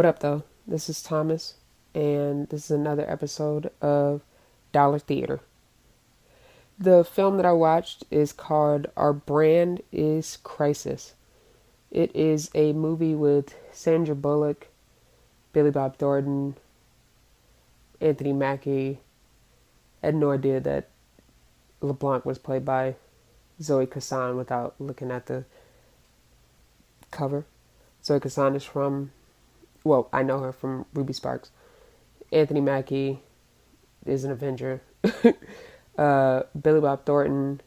What up, though? This is Thomas, and this is another episode of Dollar Theater. The film that I watched is called Our Brand is Crisis. It is a movie with Sandra Bullock, Billy Bob Thornton, Anthony Mackie. I had no idea that LeBlanc was played by Zoe Kazan without looking at the cover. Zoe Kazan is I know her from Ruby Sparks. Anthony Mackie is an Avenger. Billy Bob Thornton,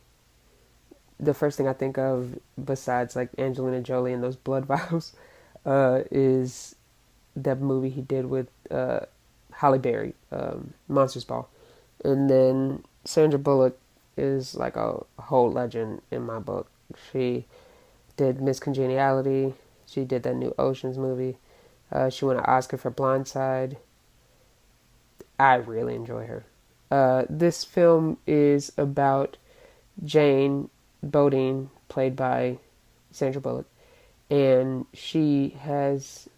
the first thing I think of, besides like Angelina Jolie and those blood vials, is that movie he did with Halle Berry, Monsters Ball. And then Sandra Bullock is like a whole legend in my book. She did Miss Congeniality. She did that new Oceans movie. She won an Oscar for Blindside. I really enjoy her. This film is about Jane Bodine, played by Sandra Bullock. And she has,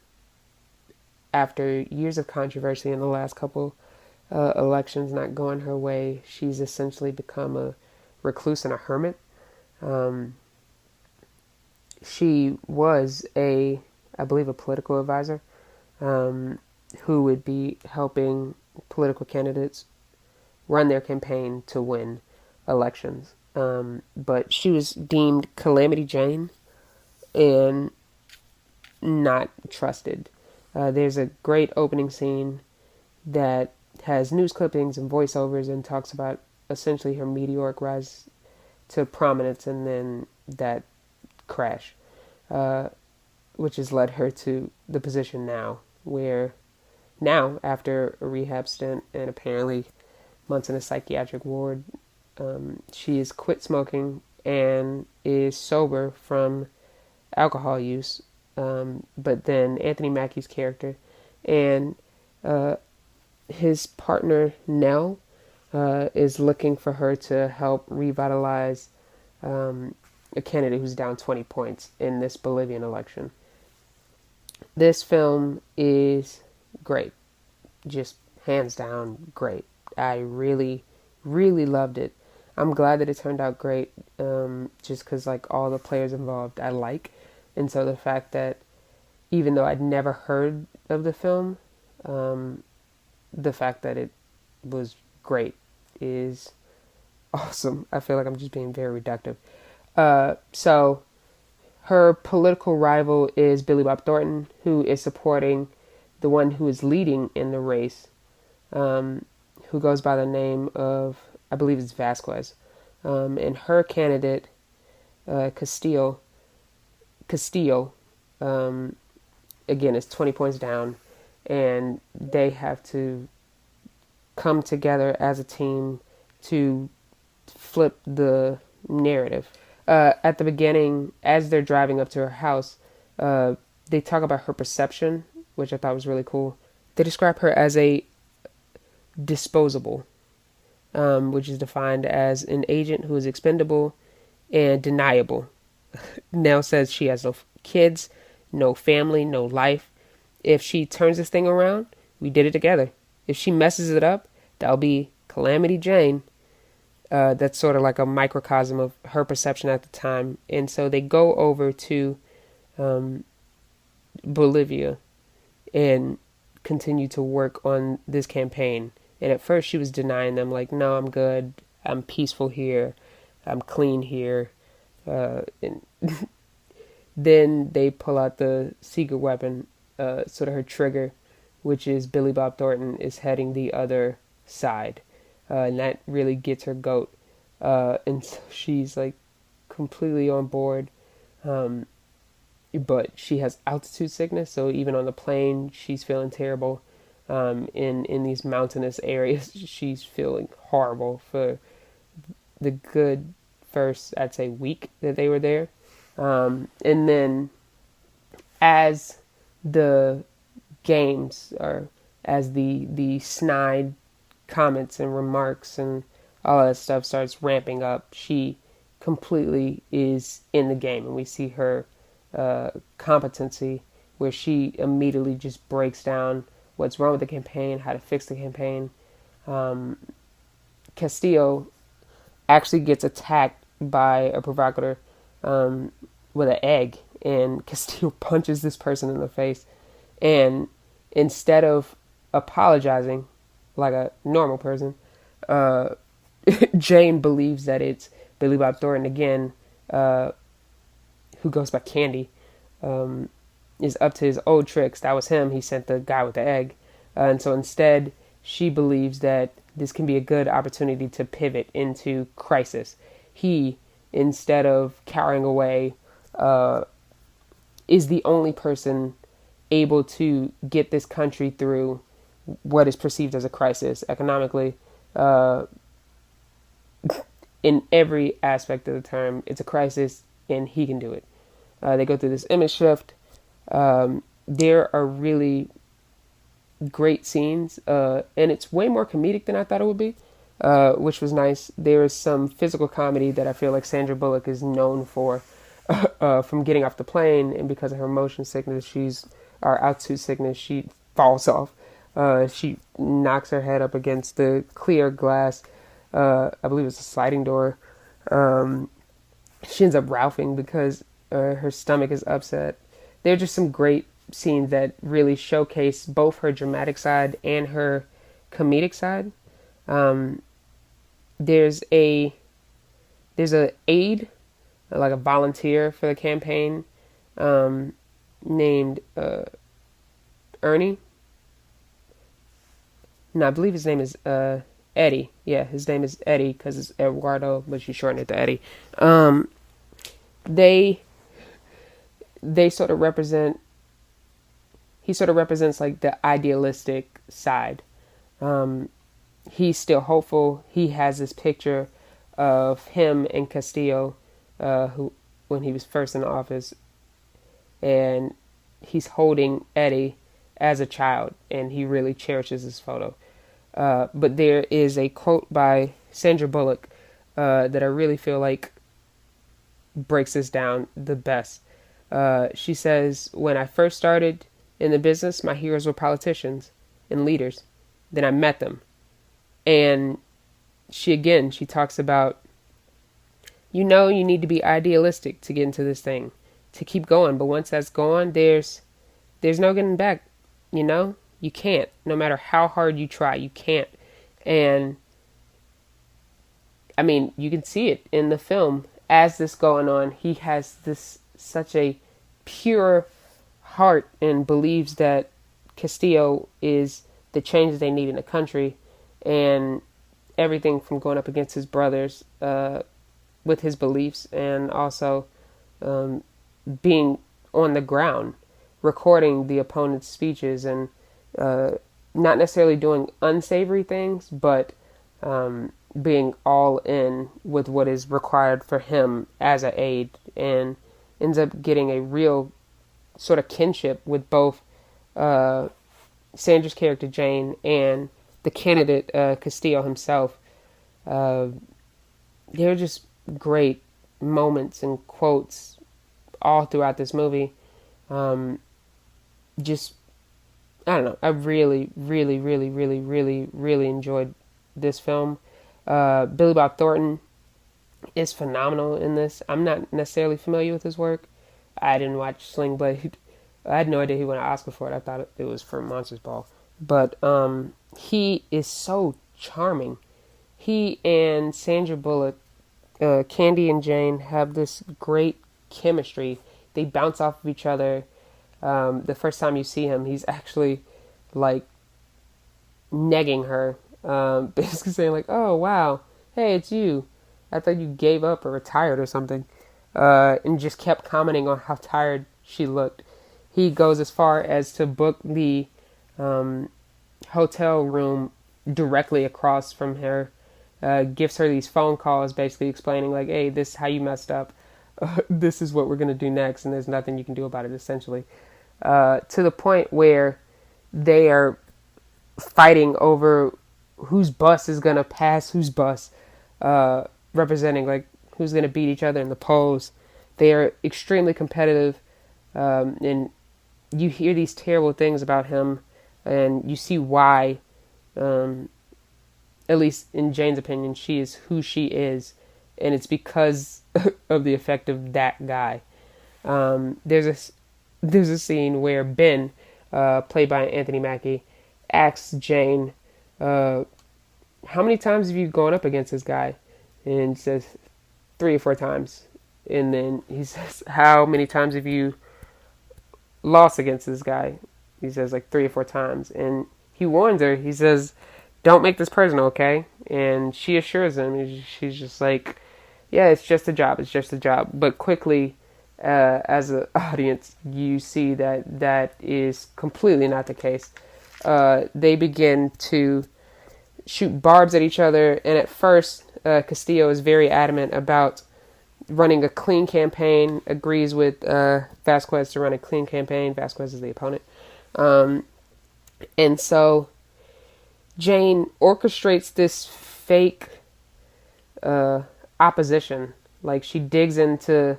after years of controversy in the last couple elections not going her way, she's essentially become a recluse and a hermit. She was I believe, a political advisor who would be helping political candidates run their campaign to win elections. But she was deemed Calamity Jane and not trusted. There's a great opening scene that has news clippings and voiceovers and talks about essentially her meteoric rise to prominence and then that crash, which has led her to the position now, where now, after a rehab stint and apparently months in a psychiatric ward, she has quit smoking and is sober from alcohol use. But then Anthony Mackie's character and his partner Nell is looking for her to help revitalize a candidate who's down 20 points in this Bolivian election. This film is great. Just hands down great. I really, really loved it. I'm glad that it turned out great, just because like all the players involved I like. And so the fact that even though I'd never heard of the film, the fact that it was great is awesome. I feel like I'm just being very reductive. So her political rival is Billy Bob Thornton, who is supporting the one who is leading in the race, who goes by the name of, I believe it's Vasquez. And her candidate, Castillo, again, is 20 points down, and they have to come together as a team to flip the narrative. At the beginning, as they're driving up to her house, they talk about her perception, which I thought was really cool. They describe her as a disposable, which is defined as an agent who is expendable and deniable. Nell says she has no kids, no family, no life. If she turns this thing around, we did it together. If she messes it up, that'll be Calamity Jane. That's sort of like a microcosm of her perception at the time. And so they go over to Bolivia and continue to work on this campaign. And at first she was denying them, like, no, I'm good. I'm peaceful here. I'm clean here. And then they pull out the secret weapon, sort of her trigger, which is Billy Bob Thornton is heading the other side. And that really gets her goat. And so she's like completely on board. But she has altitude sickness, so even on the plane, she's feeling terrible. In these mountainous areas, she's feeling horrible for the good first, I'd say, week that they were there. And then as the games, or as the snide comments and remarks and all that stuff starts ramping up, she completely is in the game, and we see her competency where she immediately just breaks down what's wrong with the campaign, how to fix the campaign. Castillo actually gets attacked by a provocateur with an egg, and Castillo punches this person in the face. And instead of apologizing like a normal person, Jane believes that it's Billy Bob Thornton again, who goes by Candy, is up to his old tricks. That was him. He sent the guy with the egg. And so instead, she believes that this can be a good opportunity to pivot into crisis. He, instead of cowering away, is the only person able to get this country through what is perceived as a crisis economically. In every aspect of the term, it's a crisis, and he can do it. They go through this image shift. There are really great scenes, and it's way more comedic than I thought it would be, which was nice. There is some physical comedy that I feel like Sandra Bullock is known for, from getting off the plane, and because of her motion sickness, or altitude sickness, she falls off. She knocks her head up against the clear glass. I believe it's a sliding door. She ends up ralphing because her stomach is upset. There are just some great scenes that really showcase both her dramatic side and her comedic side. There's a aide, like a volunteer for the campaign, named Ernie. No, I believe his name is Eddie. Yeah, his name is Eddie because it's Eduardo, but she shortened it to Eddie. They sort of represent. He sort of represents like the idealistic side. He's still hopeful. He has this picture of him and Castillo, who when he was first in office, and he's holding Eddie as a child, and he really cherishes this photo. But there is a quote by Sandra Bullock that I really feel like breaks this down the best. She says, "When I first started in the business, my heroes were politicians and leaders. Then I met them." And she talks about, you need to be idealistic to get into this thing, to keep going. But once that's gone, there's no getting back. You can't. No matter how hard you try, you can't. And I mean, you can see it in the film as this going on. He has such a pure heart and believes that Castillo is the change they need in the country, and everything from going up against his brothers with his beliefs, and also being on the ground, recording the opponent's speeches, and not necessarily doing unsavory things, but being all in with what is required for him as an aide, and ends up getting a real sort of kinship with both Sandra's character Jane and the candidate Castillo himself. There are just great moments and quotes all throughout this movie. I don't know. I really, really, really, really, really, really enjoyed this film. Billy Bob Thornton is phenomenal in this. I'm not necessarily familiar with his work. I didn't watch Sling Blade. I had no idea he won an Oscar for it. I thought it was for Monsters Ball. But he is so charming. He and Sandra Bullock, Candy and Jane, have this great chemistry. They bounce off of each other. The first time you see him, he's actually like negging her, basically saying like, "Oh wow, hey, it's you. I thought you gave up or retired or something," and just kept commenting on how tired she looked. He goes as far as to book the hotel room directly across from her, gives her these phone calls basically explaining like, "Hey, this is how you messed up. This is what we're going to do next, and there's nothing you can do about it," essentially. To the point where they are fighting over whose bus is going to pass whose bus, representing like who's going to beat each other in the polls. They are extremely competitive, and you hear these terrible things about him, and you see why, at least in Jane's opinion, she is who she is, and it's because of the effect of that guy. There's a scene where Ben, played by Anthony Mackie, asks Jane, "How many times have you gone up against this guy?" And says 3 or 4 times. And then he says, "How many times have you lost against this guy?" He says like 3 or 4 times. And he warns her. He says, "Don't make this personal, okay?" And she assures him. She's just like, "Yeah, it's just a job. It's just a job." But quickly, as an audience, you see that that is completely not the case. They begin to shoot barbs at each other, and at first, Castillo is very adamant about running a clean campaign, agrees with Vasquez to run a clean campaign. Vasquez is the opponent. And so Jane orchestrates this fake opposition. Like, she digs into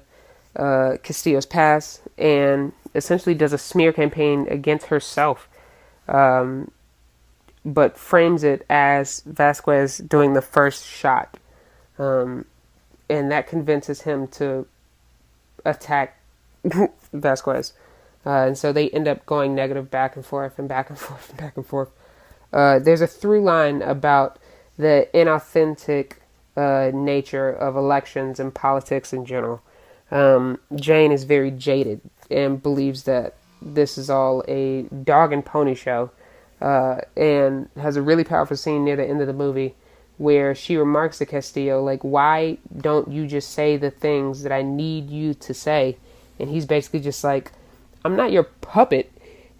Castillo's past and essentially does a smear campaign against herself, but frames it as Vasquez doing the first shot. And that convinces him to attack Vasquez. And so they end up going negative back and forth and back and forth and back and forth. There's a through line about the inauthentic nature of elections and politics in general. Jane is very jaded and believes that this is all a dog and pony show, and has a really powerful scene near the end of the movie where she remarks to Castillo, like, "Why don't you just say the things that I need you to say?" And he's basically just like, "I'm not your puppet."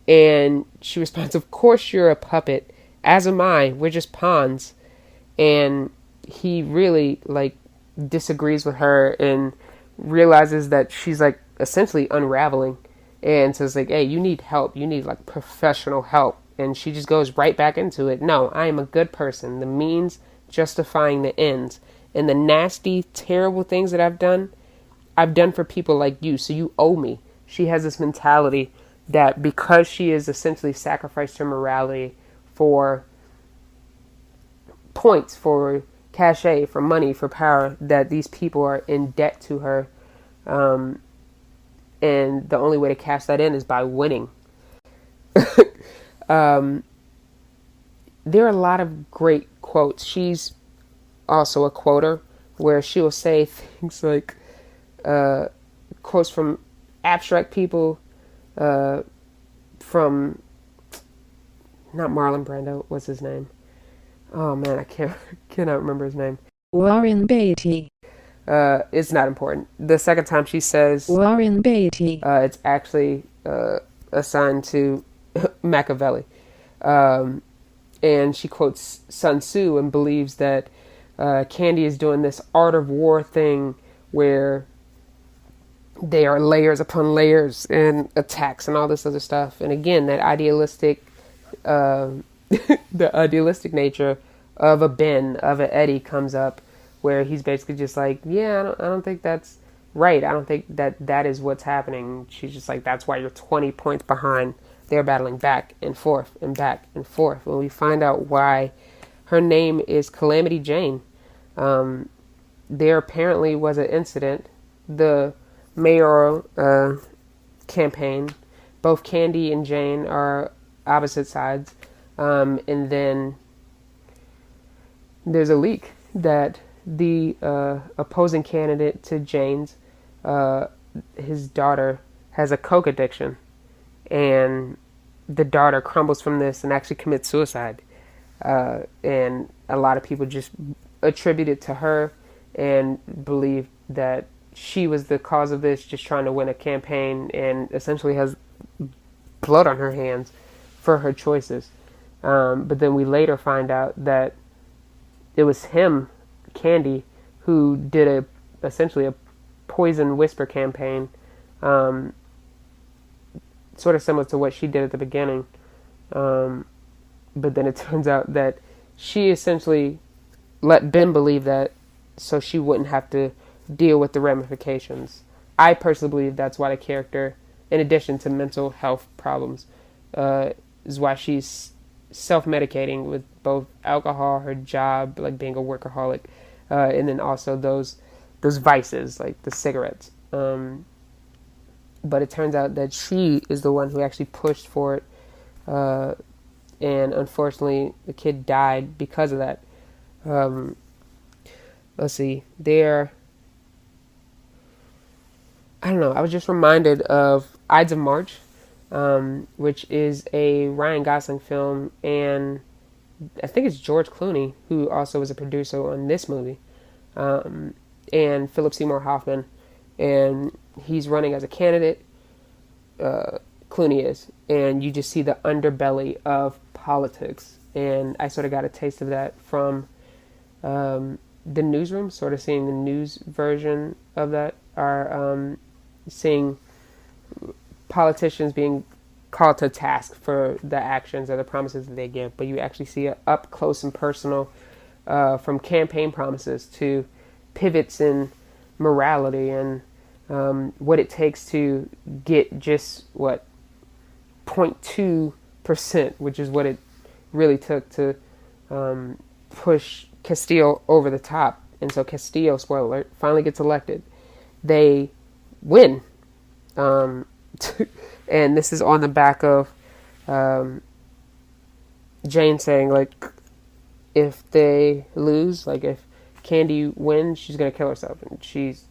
And she responds, "Of course you're a puppet, as am I. We're just pawns." And he really, like, disagrees with her and realizes that she's, like, essentially unraveling, and says, like, "Hey, you need help. You need, like, professional help." And she just goes right back into it. "No, I am a good person. The means justifying the ends. And the nasty, terrible things that I've done for people like you, so you owe me." She has this mentality that because she is essentially sacrificed her morality for points, for cachet, for money, for power, that these people are in debt to her. And the only way to cash that in is by winning. There are a lot of great quotes. She's also a quoter, where she will say things like, quotes from abstract people, from, not Marlon Brando, what's his name? Oh man, cannot remember his name. Warren Beatty. It's not important. The second time she says Warren Beatty, it's actually assigned to Machiavelli. And she quotes Sun Tzu and believes that Candy is doing this art of war thing where they are layers upon layers and attacks and all this other stuff. And again, that idealistic, the idealistic nature of a Ben, of an Eddie comes up, where he's basically just like, "Yeah, I don't think that's right. I don't think that is what's happening." She's just like, "That's why you're 20 points behind." They're battling back and forth and back and forth. When we find out why her name is Calamity Jane, there apparently was an incident. The mayoral campaign, both Candy and Jane are opposite sides, and then there's a leak that the opposing candidate to Jane's, his daughter has a coke addiction, and the daughter crumbles from this and actually commits suicide. And a lot of people just attribute it to her and believe that she was the cause of this, just trying to win a campaign, and essentially has blood on her hands for her choices. But then we later find out that it was him, Candy, who did essentially a poison whisper campaign, sort of similar to what she did at the beginning. But then it turns out that she essentially let Ben believe that so she wouldn't have to deal with the ramifications. I personally believe that's why the character in addition to mental health problems, is why she's self-medicating with both alcohol, her job, like being a workaholic, and then also those vices like the cigarettes. But it turns out that she is the one who actually pushed for it, and unfortunately, the kid died because of that. Let's see, I don't know. I was just reminded of Ides of March, which is a Ryan Gosling film, and I think it's George Clooney who also was a producer on this movie, and Philip Seymour Hoffman, and he's running as a candidate. Clooney is, and you just see the underbelly of politics, and I sort of got a taste of that from the newsroom, sort of seeing the news version of that, are seeing politicians being called to task for the actions or the promises that they give, but you actually see it up close and personal, from campaign promises to pivots in morality and what it takes to get just 0.2%, which is what it really took to push Castillo over the top. And so Castillo, spoiler alert, finally gets elected. They win. And this is on the back of Jane saying, like, if they lose, like if Candy wins, she's going to kill herself. And she's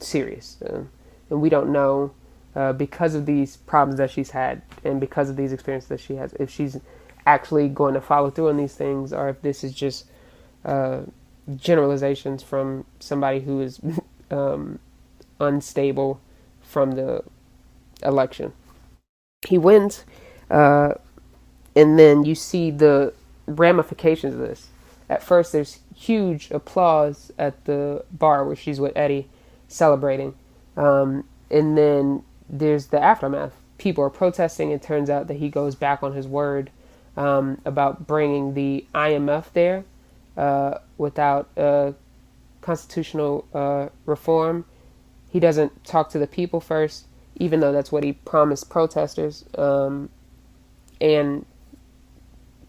serious. And we don't know, because of these problems that she's had and because of these experiences that she has, if she's actually going to follow through on these things, or if this is just generalizations from somebody who is unstable from the election. He wins, and then you see the ramifications of this. At first, there's huge applause at the bar where she's with Eddie celebrating, and then there's the aftermath. People are protesting. It turns out that he goes back on his word about bringing the IMF there without constitutional reform. He doesn't talk to the people first, even though that's what he promised protesters and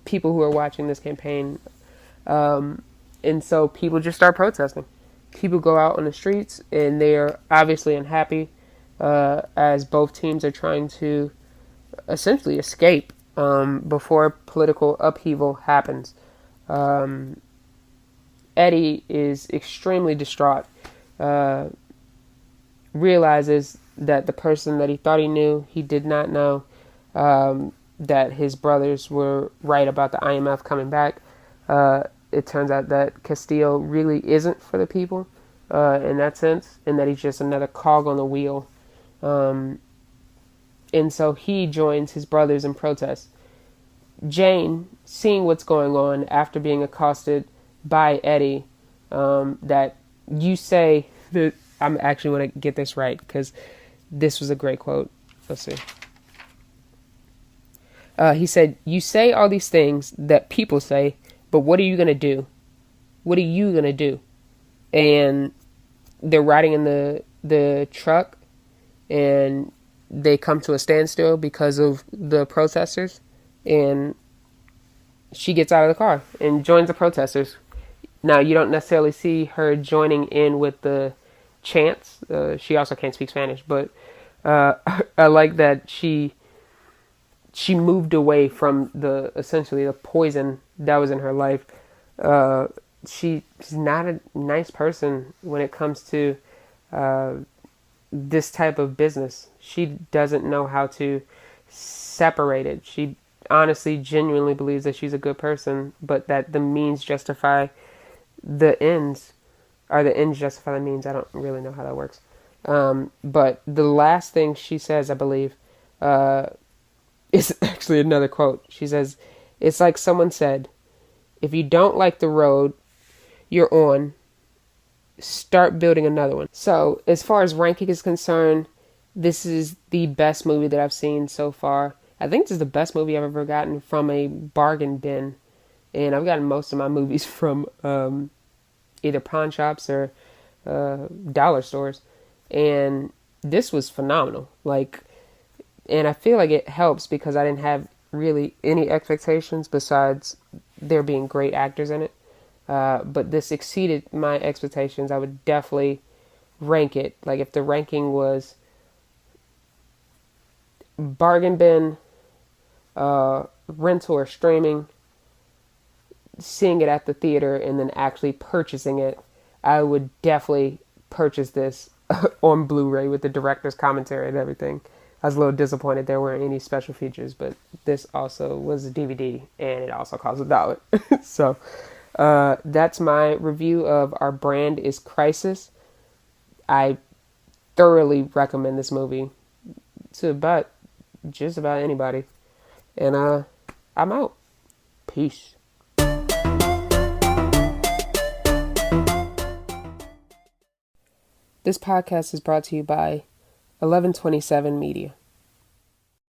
people who are watching this campaign. And so people just start protesting. People go out on the streets, and they are obviously unhappy as both teams are trying to essentially escape before political upheaval happens. Eddie is extremely distraught, realizes that the person that he thought he knew, he did not know, that his brothers were right about the IMF coming back. It turns out that Castillo really isn't for the people in that sense, and that he's just another cog on the wheel. And so he joins his brothers in protest. Jane, seeing what's going on after being accosted by Eddie, that you say that, I'm actually want to get this right because this was a great quote. Let's see. He said, "You say all these things that people say, but what are you going to do? What are you going to do?" And they're riding in the truck, and they come to a standstill because of the protesters, and she gets out of the car and joins the protesters. Now, you don't necessarily see her joining in with the chants. She also can't speak Spanish, but I like that she moved away from essentially the poison that was in her life. She's not a nice person when it comes to this type of business. She doesn't know how to separate it. She honestly, genuinely believes that she's a good person, but that the means justify the ends, or the ends justify the means. I don't really know how that works. But the last thing she says, I believe, is actually another quote. She says, "It's like someone said, if you don't like the road you're on, start building another one." So as far as ranking is concerned, this is the best movie that I've seen so far. I think this is the best movie I've ever gotten from a bargain bin. And I've gotten most of my movies from either pawn shops or dollar stores. And this was phenomenal. Like, And I feel like it helps because I didn't have really any expectations besides there being great actors in it. But this exceeded my expectations. I would definitely rank it. Like if the ranking was bargain bin, rental or streaming, seeing it at the theater, and then actually purchasing it, I would definitely purchase this on Blu-ray with the director's commentary and everything. I was a little disappointed there weren't any special features, but this also was a DVD and it also cost $1. So that's my review of Our Brand is Crisis. I thoroughly recommend this movie to just about anybody. And I'm out. Peace. This podcast is brought to you by 1127 Media.